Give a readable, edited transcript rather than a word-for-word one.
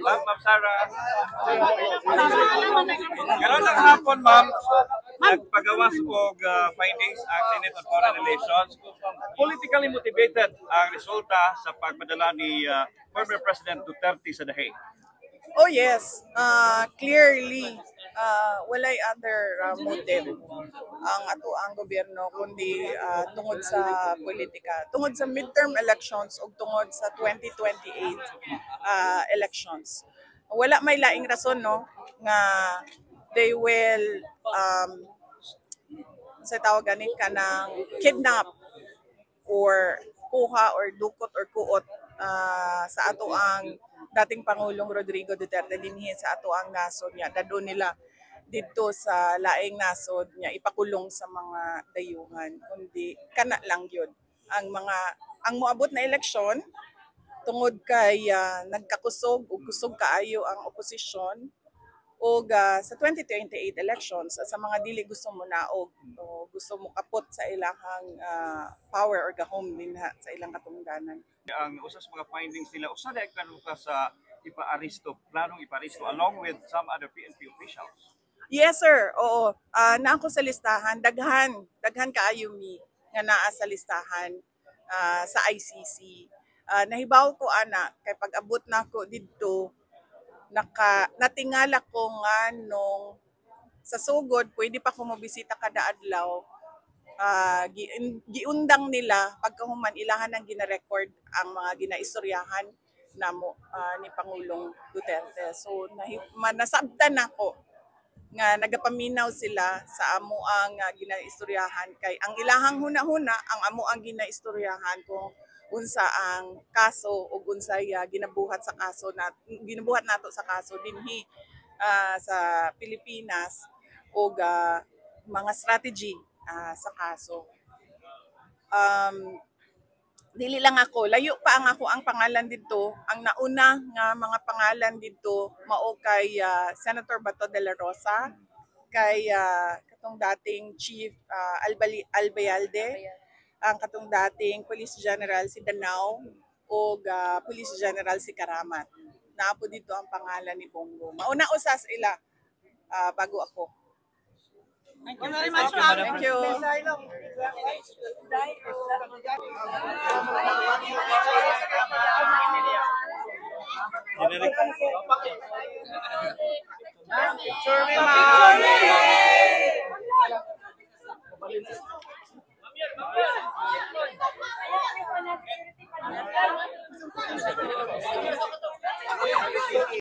Ma'am Sarah. Karon lang hapon, ma'am. Nagpagawas og findings ang Senate on Foreign Relations. Politically motivated ang resulta sa pagpadala ni former President Duterte sa The Hague. Oh yes, clearly walay other motive ang ato ang gobyerno kundi tungod sa politika, tungod sa midterm elections ug tungod sa 2028 elections. Wala may laing rason no nga they will sa tawag gani kanang kidnap or kuha or dukot or kuot sa ato ang dating Pangulong Rodrigo Duterte dinhi sa ato ang nasod niya. Dado nila dito sa laing nasod niya ipakulong sa mga dayuhan. Kundi kana lang yun. Ang moabot na eleksyon tungod kay nagkakusog o kusog kaayo ang oposisyon o sa 2028 elections sa mga dili gusto mo naog o gusto mo kapot sa ilahang power or gahom din sa ilang katungdanan. Ang usas mga findings nila usa na klaro ka sa planong ipa-aristo along with some other PNP officials. Yes sir, oo. Na ako sa listahan, daghan kaayo mi nga naa sa listahan sa ICC. Nahibaw ko ana kay pag-abot nako didto natingala ko nga nung sa sugod pwede pa ko mobisita kada adlaw. Giundang nila pagkahuman ilahan ang gina-record ang mga ginaistoryahan namo ni Pangulong Duterte. So nasabtan ako nga nagapaminaw sila sa amo ang ginaistoryahan kay ang ilahang huna-huna ang amo ang ginaistoryahan kung unsa ang kaso o unsay ginabuhat nato sa kaso dinhi sa Pilipinas o mga strategy sa kaso. Dili lang ako, layo pa ang pangalan dito. Ang nauna nga mga pangalan dito mao kay Senator Bato de la Rosa, kay katong dating Chief Albayalde, ang katong dating Police General si Danao o Police General si Karamat. Naapo dito ang pangalan ni Bongo. Mauna usas ila bago ako. Thank you very much, ma'am. Thank you. Picture, ma'am.